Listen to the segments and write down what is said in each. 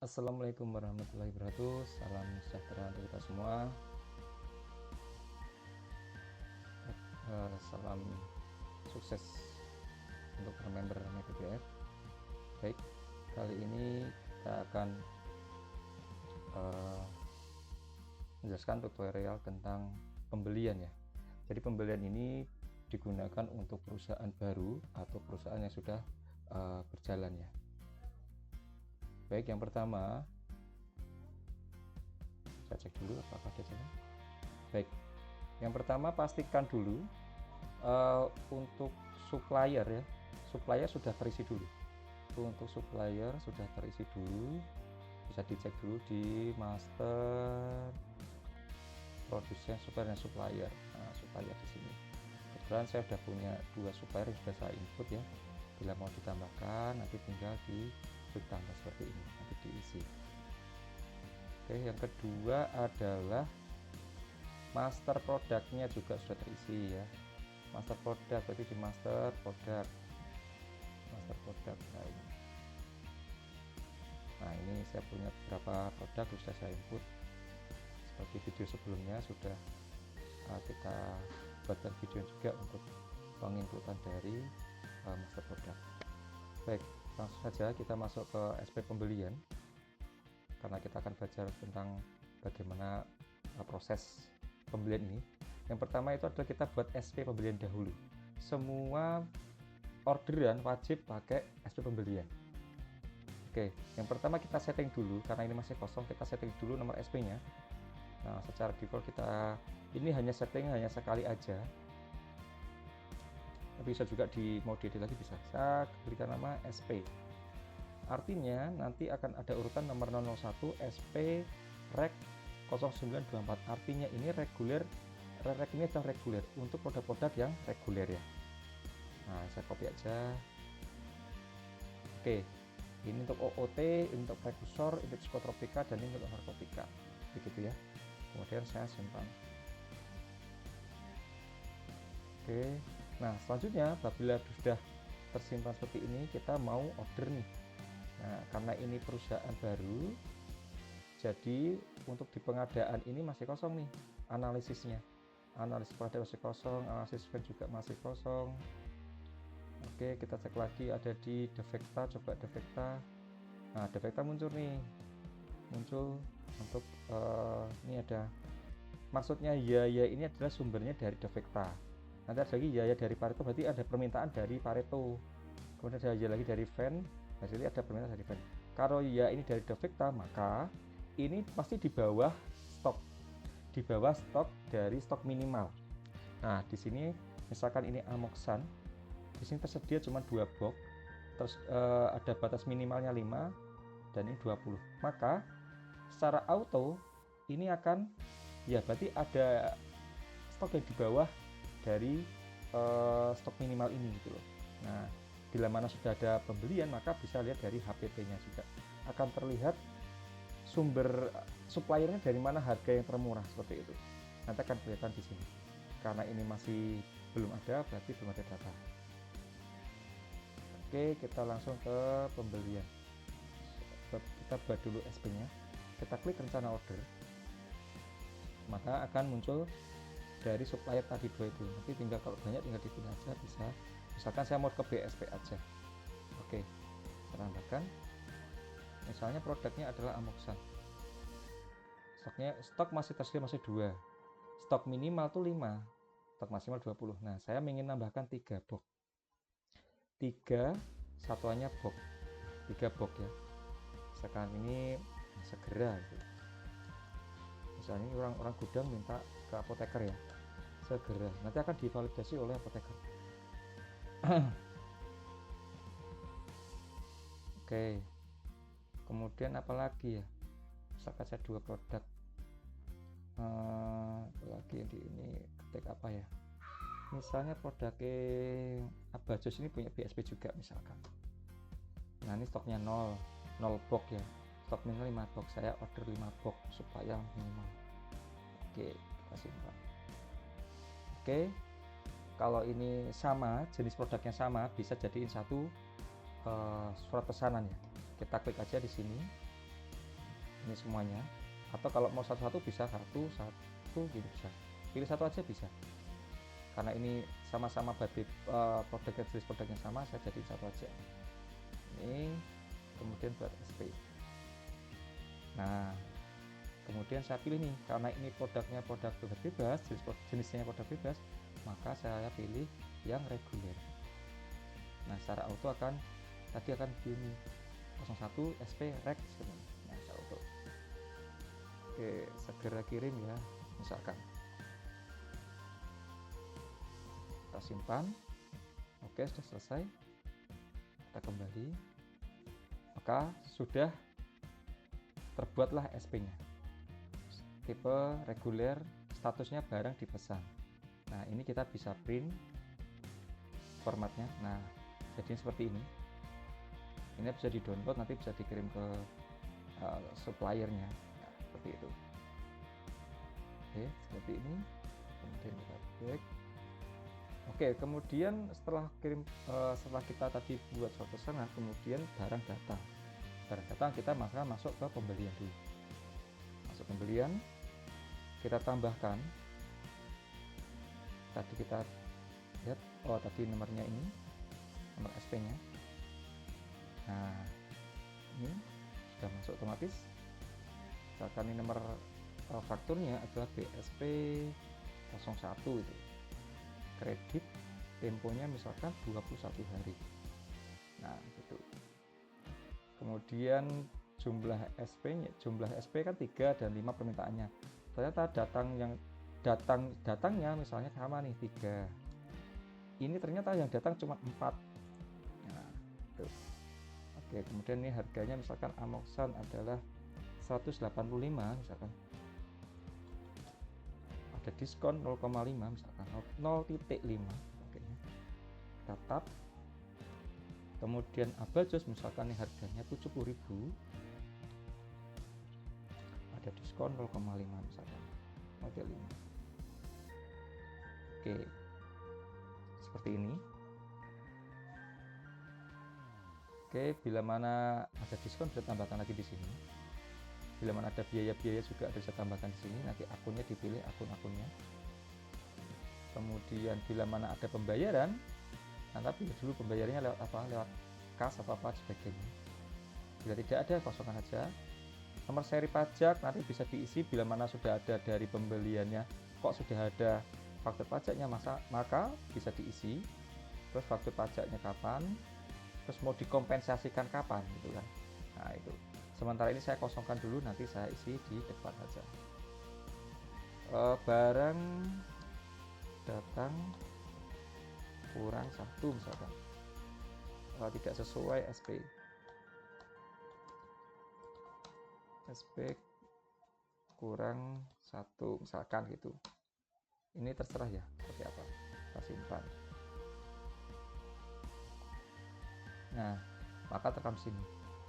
Assalamualaikum warahmatullahi wabarakatuh. Salam sejahtera untuk kita semua. Salam sukses untuk para member MyPPF. Baik, kali ini kita akan menjelaskan tutorial tentang pembelian ya. Jadi pembelian ini digunakan untuk perusahaan baru atau perusahaan yang sudah berjalan ya. Baik, yang pertama saya cek dulu apakah dia jalan. Baik, yang pertama pastikan dulu untuk supplier ya, supplier sudah terisi dulu. Untuk supplier sudah terisi dulu, bisa dicek dulu di master produsen supplier dan supplier. Nah, supplier di sini kebetulan saya sudah punya 2 supplier yang sudah saya input ya. Bila mau ditambahkan nanti tinggal ditambah seperti ini, nanti diisi. Oke, yang kedua adalah master produknya juga sudah terisi ya. Master produk berarti di master produk. Nah ini saya punya beberapa produk sudah saya input, seperti video sebelumnya sudah kita buatkan video juga untuk penginputan dari master produk. Baik, langsung saja kita masuk ke SP pembelian, karena kita akan belajar tentang bagaimana proses pembelian ini. Yang pertama itu adalah kita buat SP pembelian dahulu. Semua orderan wajib pakai SP pembelian. Oke, yang pertama kita setting dulu, karena ini masih kosong, kita setting dulu nomor SP nya. Nah, secara default kita ini hanya setting hanya sekali aja, tapi bisa juga di mau diedit lagi bisa. Saya berikan nama SP, artinya nanti akan ada urutan nomor 001 SP reg 0924, artinya ini reguler, reg ini adalah reguler untuk produk-produk yang reguler ya. Nah saya copy aja. Oke, ini untuk OOT, untuk prekursor, untuk psikotropika, dan ini untuk narkotika, begitu ya. Kemudian saya simpan. Oke, nah selanjutnya apabila sudah tersimpan seperti ini, kita mau order nih. Nah karena ini perusahaan baru, jadi untuk di pengadaan ini masih kosong nih analisisnya. Analisis pengadaan masih kosong, analisis fan juga masih kosong. Oke, kita cek lagi ada di Defecta, coba Defecta. Nah Defecta muncul nih, muncul untuk ini ada, maksudnya ya ini adalah sumbernya dari Defecta. Nanti ada lagi ya dari Pareto, berarti ada permintaan dari Pareto. Kemudian ada ya lagi dari Fan, nah jadi ada permintaan dari Fan. Kalau ya ini dari Defecta, maka ini pasti di bawah stok, dari stok minimal. Nah di sini misalkan ini Amoxan, di sini tersedia cuma 2 box, terus ada batas minimalnya 5 dan ini 20, maka secara auto ini akan ya berarti ada stok yang di bawah dari stok minimal ini gitu loh. Nah bila mana sudah ada pembelian, maka bisa lihat dari HPP nya juga akan terlihat sumber suppliernya dari mana, harga yang termurah seperti itu nanti akan kelihatan di sini. Karena ini masih belum ada, berarti belum ada data. Oke, kita langsung ke pembelian. Kita buat dulu SP nya, kita klik rencana order, maka akan muncul dari supplier tadi 2 itu. Nanti tinggal kalau banyak tinggal dipilih aja, bisa. Misalkan saya mau ke BSP aja. Oke, tambahkan. Misalnya produknya adalah Amoxan. Stok masih tersedia masih 2. Stok minimal tuh 5. Stok maksimal 20. Nah, saya ingin nambahkan 3 box. 3 satuannya box. 3 box ya. Sekarang ini segera gitu. Misalnya orang gudang minta ke apoteker ya, segera nanti akan divalidasi oleh apoteker. Oke, kemudian apalagi ya, misalkan saya 2 produk, apalagi di ini ketik apa ya, misalnya produknya Abajos ini punya BSP juga misalkan. Nah ini stoknya 0 box ya, stok minimal 5 box, saya order 5 box supaya minimal. Oke, kita simpan. Oke, kalau ini sama, jenis produknya sama, bisa jadiin satu surat pesanan ya. Kita klik aja di sini, ini semuanya, atau kalau mau satu-satu bisa satu gitu bisa, pilih satu aja bisa, karena ini sama-sama batik produknya, jenis produknya sama, saya jadi satu aja ini. Kemudian buat SP. Nah kemudian saya pilih nih, karena ini produknya produk bebas, jenisnya produk bebas, maka saya pilih yang reguler. Nah secara auto akan begini, 01 SP reg. Nah secara auto. Oke, segera kirim ya, misalkan kita simpan. Oke, sudah selesai, kita kembali, maka sudah terbuatlah SP nya, tipe reguler, statusnya barang dipesan. Nah ini kita bisa print formatnya. Nah jadi seperti ini bisa di download, nanti bisa dikirim ke suppliernya. Nah, seperti itu. Oke, seperti ini. Kemudian kita back. Oke, kemudian setelah kita tadi buat suatu pesanan, kemudian barang datang, kita maka masuk ke pembelian dulu. Masuk pembelian, kita tambahkan, tadi kita lihat, tadi nomornya ini, nomor SP nya. Nah ini sudah masuk otomatis. Misalkan ini nomor fakturnya adalah BSP 01 itu, kredit temponya misalkan 21 hari. Nah gitu. Kemudian jumlah SP kan 3 dan 5 permintaannya, ternyata datangnya misalnya sama nih 3, ini ternyata yang datang cuma 4. Nah itu. Oke, kemudian ini harganya misalkan Amoxan adalah 185, misalkan ada diskon 0,5, misalkan 0,5. Oke, kita tap. Kemudian Abajos misalkan ini harganya 70.000, ada diskon 0,5, misalkan 0,5. Oke, seperti ini. Oke, bila mana ada diskon bisa tambahkan lagi di sini. Bila mana ada biaya-biaya juga bisa tambahkan di sini. Nanti akunnya dipilih, akun-akunnya. Kemudian bila mana ada pembayaran, nanti pilih dulu pembayarannya lewat apa, lewat kas atau apa sebagainya. Bila tidak ada, kosongkan aja. Nomor seri pajak nanti bisa diisi bila mana sudah ada dari pembeliannya. Kok sudah ada faktur pajaknya, maka bisa diisi. Terus faktur pajaknya kapan, terus mau dikompensasikan kapan gitu kan. Nah itu, sementara ini saya kosongkan dulu, nanti saya isi di depan saja. Barang datang kurang 1 misalkan, tidak sesuai SP kurang 1 misalkan gitu. Ini terserah ya seperti apa, kita simpan. Nah maka tekan sini.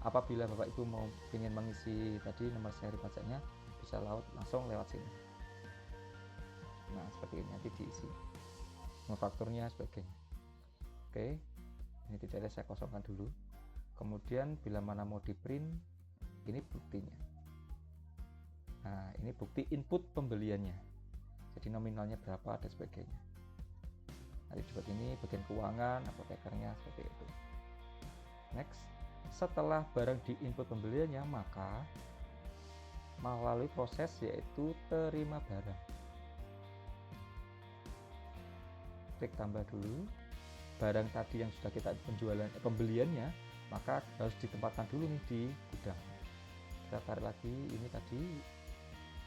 Apabila Bapak Ibu mau ingin mengisi tadi nomor seri pajaknya, bisa langsung lewat sini. Nah seperti ini, nanti diisi nomor fakturnya sebagainya. Oke, ini tidak ada, saya kosongkan dulu. Kemudian bila mana mau di print, ini buktinya. Nah ini bukti input pembeliannya, jadi nominalnya berapa dan sebagainya. Nanti dibuat ini bagian keuangan, apotekernya seperti itu. Next. Setelah barang di input pembeliannya, maka melalui proses yaitu terima barang. Klik tambah dulu. Barang tadi yang sudah kita pembeliannya, maka harus ditempatkan dulu nih di gudang. Kita tarik lagi, ini tadi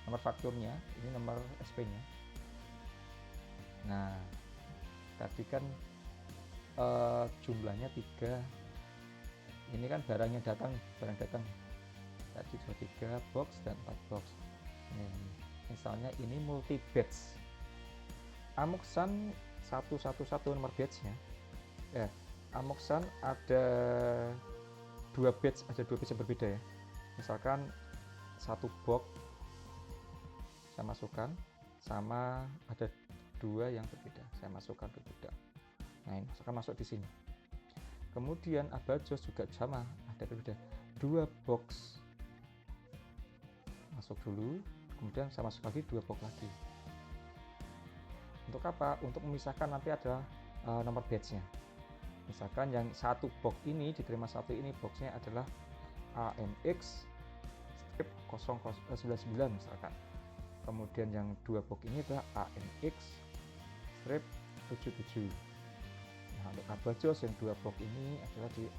nomor fakturnya, ini nomor SP-nya. Nah tadi kan jumlahnya 3. Ini kan barang datang tadi 23 box dan 4 box. Misalnya ini multi batch, Amoxan 111 nomor batchnya. Amoxan ada 2 batch, yang berbeda ya. Misalkan 1 box saya masukkan, sama ada 2 yang berbeda, saya masukkan ke gudang. Nah ini masuk di sini. Kemudian Abajos juga sama, ada berbeda, 2 box masuk dulu, kemudian saya masuk lagi 2 box lagi. Untuk apa? Untuk memisahkan nanti ada nomor batch-nya. Misalkan yang satu box ini diterima satu ini boxnya adalah AMX strip 0099 misalkan. Kemudian yang 2 box ini adalah AMX strip 77. Nah, untuk abajos yang 2 box ini adalah di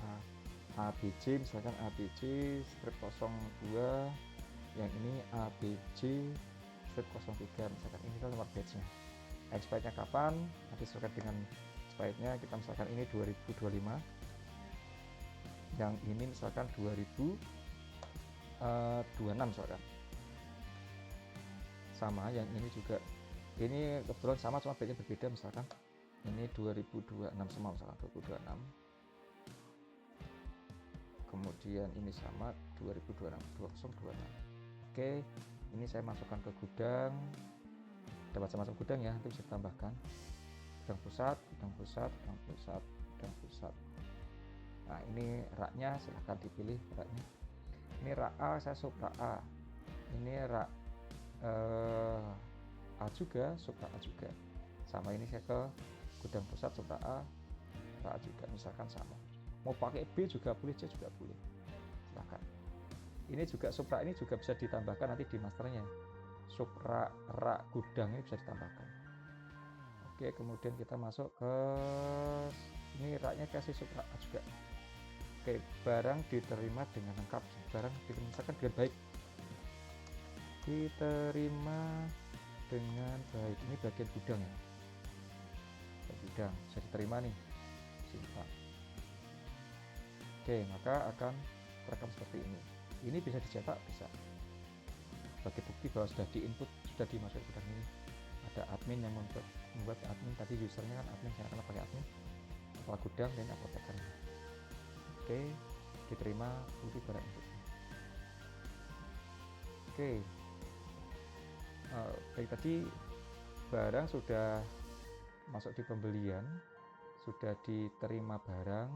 ABC, misalkan ABC strip 02, yang ini ABC strip 03 misalkan. Ini kan nomor batch-nya. Expirednya kapan? Nanti sesuai dengan expirednya. Kita misalkan ini 2025, yang ini misalkan 2026 misalkan. Sama, yang ini juga, ini kebetulan sama cuma batch-nya berbeda, misalkan ini 2026 semua, misalkan 2026. Kemudian ini sama 2026 2026. Oke, ini saya masukkan ke gudang. Ada macam-macam gudang ya, nanti bisa ditambahkan. Gudang pusat, gudang pusat, gudang pusat, gudang pusat. Nah, ini raknya silahkan dipilih raknya. Ini rak A, saya sub rak A. Ini rak A juga, sub rak A juga. Sama, ini saya ke gudang pusat sub rak A juga, misalkan sama. Mau pakai B juga boleh, C juga boleh, silahkan. Ini juga sub rak ini juga bisa ditambahkan nanti di masternya. Sub rak gudang ini bisa ditambahkan. Oke, kemudian kita masuk ke ini, raknya kasih sub rak A juga. Oke, barang diterima dengan lengkap, barang diterima dengan baik, diterima dengan baik. Ini bagian gudang ya, gudang bisa diterima nih, simpan. Oke, maka akan terekam seperti ini. Ini bisa dicetak, bisa. Sebagai bukti bahwa sudah diinput, sudah dimasukkan ke gudang ini. Ada admin yang membuat admin, tadi usernya kan admin, saya akan pakai admin. Kepala gudang dan apoteker. Oke, diterima bukti barang inputnya. Oke, baik, tadi barang sudah masuk di pembelian, sudah diterima barang.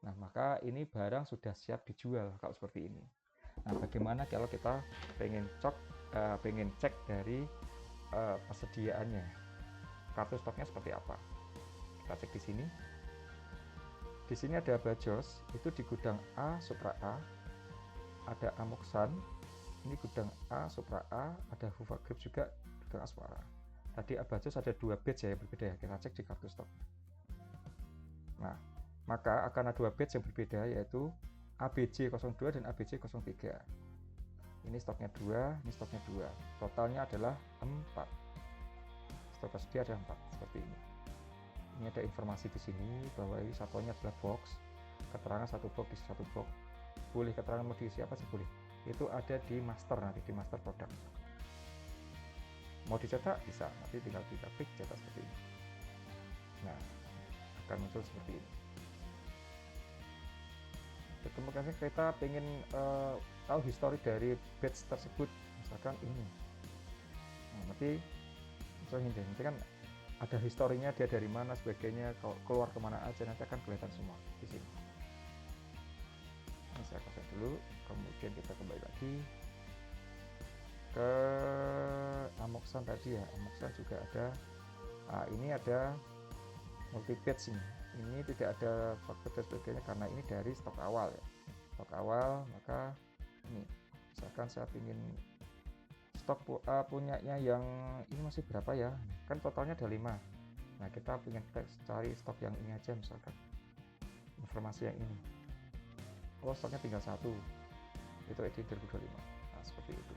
Nah, maka ini barang sudah siap dijual kalau seperti ini. Nah, bagaimana kalau kita pengen cek dari persediaannya, kartu stoknya seperti apa? Kita cek di sini. Di sini ada abajos, itu di gudang A Supra A. Ada Amoxan, ini gudang A Supra A. Ada Huva Grip juga gudang Aswara. Tadi abajos ada 2 batch ya, yang berbeda ya. Kita cek di kartu stok. Nah, maka akan ada 2 batch yang berbeda, yaitu ABC 02 dan ABC 03. Ini stoknya 2, ini stoknya 2. Totalnya adalah 4. Stok tersedia ada 4 seperti ini. Ini ada informasi di sini bahwa ini satuannya adalah box. Keterangan satu box di satu box. Boleh keterangan mau diisi apa sih boleh. Itu ada di master, nanti di master produk. Mau dicetak bisa, nanti tinggal kita klik cetak seperti ini. Nah, akan muncul seperti ini. Kemudian kita pengen tahu histori dari batch tersebut, misalkan ini. Nah, nanti kan ada historinya, dia dari mana sebagainya, keluar kemana aja, nanti akan kelihatan semua di sini. Ini saya kasih dulu, kemudian kita kembali lagi ke Amoxan tadi ya. Amoxan juga ada. Nah, ini ada multi batch ini. Ini tidak ada faktor dan sebagainya karena ini dari stok awal ya. Stok awal, maka ini misalkan saya ingin stok punyanya yang ini masih berapa ya, kan totalnya ada 5. Nah, kita ingin cari stok yang ini aja, misalkan informasi yang ini. Oh, stoknya tinggal 1, itu edit 2025. Nah, seperti itu.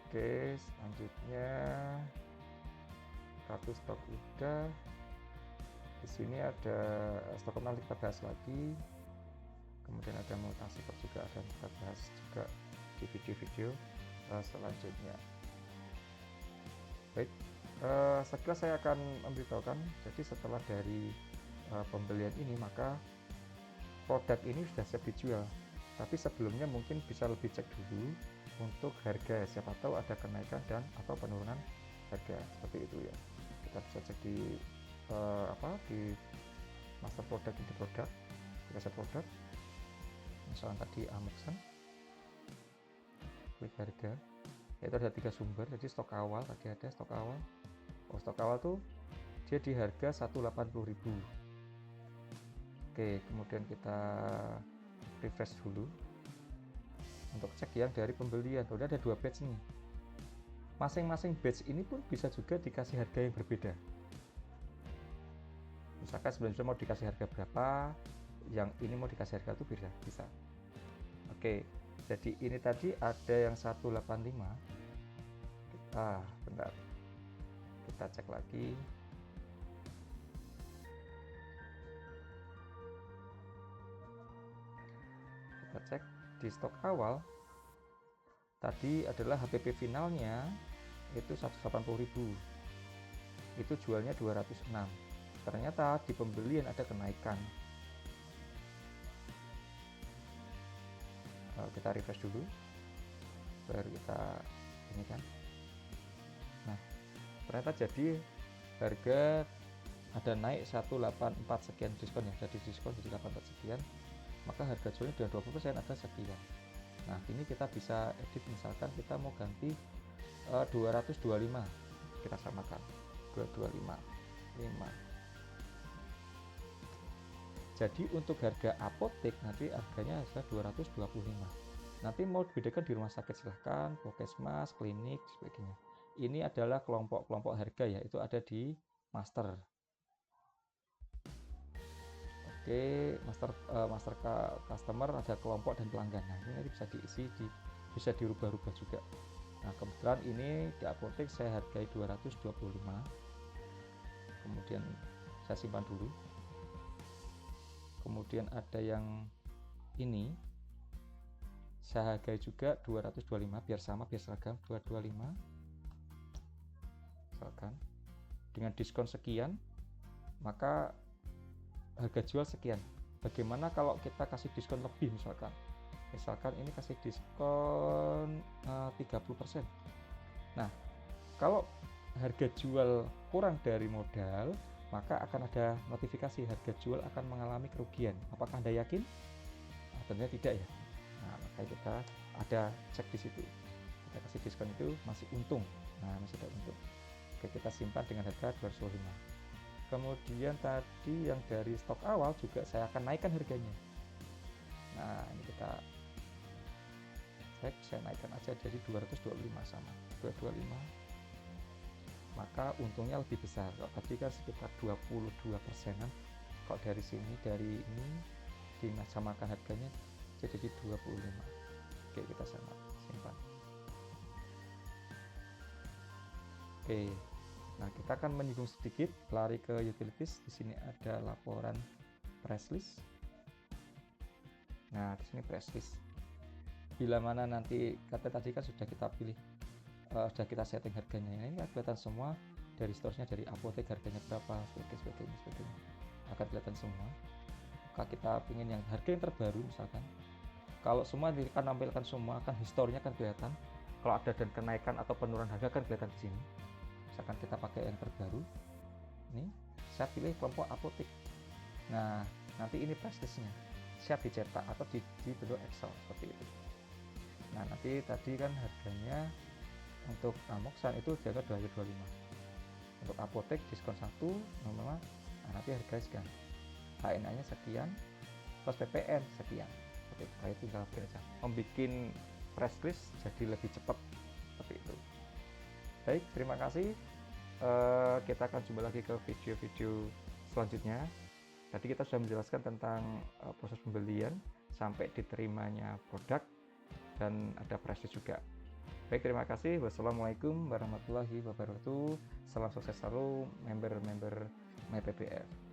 Oke, selanjutnya kartu stok udah. Di sini ada stok kenal, kita bahas lagi. Kemudian ada mutasi juga, ada kita bahas juga di video-video selanjutnya. Baik, setelah saya akan memberitahukan. Jadi setelah dari pembelian ini, maka produk ini sudah siap dijual. Tapi sebelumnya mungkin bisa lebih cek dulu untuk harga. Siapa tahu ada kenaikan dan atau penurunan harga, seperti itu ya. Kita bisa cek di di master produk, di produk, kita set produk, misalnya tadi Amoxan. klik harga, yaitu ada 3 sumber. Jadi stok awal tadi ada stok awal. Stok awal tuh dia di harga 180.000. Oke, kemudian kita refresh dulu untuk cek yang dari pembelian. Udah ada 2 batch nih. Masing-masing batch ini pun bisa juga dikasih harga yang berbeda. Misalkan sebelumnya mau dikasih harga berapa, yang ini mau dikasih harga itu bisa. Oke, jadi ini tadi ada yang 185. Bentar, kita cek lagi. Kita cek di stok awal tadi adalah HPP finalnya itu 180.000, itu jualnya 206. Ternyata di pembelian ada kenaikan. Kita refresh dulu baru kita ini kan. Nah, ternyata jadi harga ada naik 184 sekian diskon ya, jadi diskon jadi 84 sekian, maka harga jualnya udah 20% ada sekian. Nah, ini kita bisa edit, misalkan kita mau ganti 225, kita samakan 225 5. Jadi untuk harga apotek nanti harganya adalah 225. Nanti mau dibedakan di rumah sakit silahkan, puskesmas, klinik, sebagainya. Ini adalah kelompok-kelompok harga ya, itu ada di master. Oke, master customer ada kelompok dan pelanggan. Nah, ini bisa diisi, bisa dirubah-rubah juga. Nah, kebetulan ini di apotek saya hargai 225. Kemudian saya simpan dulu. Kemudian ada yang ini saya hargai juga 225 biar sama, biar seragam, 225 misalkan dengan diskon sekian, maka harga jual sekian. Bagaimana kalau kita kasih diskon lebih, misalkan ini kasih diskon 30%. Nah, kalau harga jual kurang dari modal, maka akan ada notifikasi harga jual akan mengalami kerugian. Apakah Anda yakin? Nah, tentunya tidak ya. Nah, makanya kita ada cek di situ. Kita kasih diskon itu masih untung. Nah, masih ada untung. Oke, kita simpan dengan harga 225. Kemudian tadi yang dari stok awal juga saya akan naikkan harganya. Nah, ini kita cek, saya naikkan aja jadi 225 sama 225. Maka untungnya lebih besar. Kalau tadi kan sekitar 22%-an. Kalau dari sini, dari ini disamakan harganya jadi 25. Oke, kita simpan. Oke. Nah, kita akan menyinggung sedikit, lari ke utilities. Di sini ada laporan price list. Nah, di sini price list. Bila mana nanti kata tadi kan sudah kita pilih, sudah kita setting harganya. Ini kelihatan semua dari store-nya, dari apotek harganya berapa, sebagainya. Akan kelihatan semua. Kalau kita ingin yang harga yang terbaru misalkan, kalau semua akan menampilkan semua, akan historinya akan kelihatan. Kalau ada dan kenaikan atau penurunan harga akan kelihatan di sini. Misalkan kita pakai yang terbaru, ini saya pilih kelompok apotek. Nah, nanti ini price list-nya siap dicetak atau di bentuk Excel seperti itu. Nah, nanti tadi kan harganya untuk Amoxan itu di harga 225. Untuk apotek diskon 1 memang, nah nanti harga sekian. HNA-nya sekian plus PPN sekian. Oke, saya tinggal aja membuat price list jadi lebih cepat seperti itu. Baik, terima kasih. Kita akan jumpa lagi ke video-video selanjutnya. Tadi kita sudah menjelaskan tentang proses pembelian sampai diterimanya produk dan ada price list juga. Baik, terima kasih. Wassalamualaikum warahmatullahi wabarakatuh. Salam sukses selalu member-member MyPPF.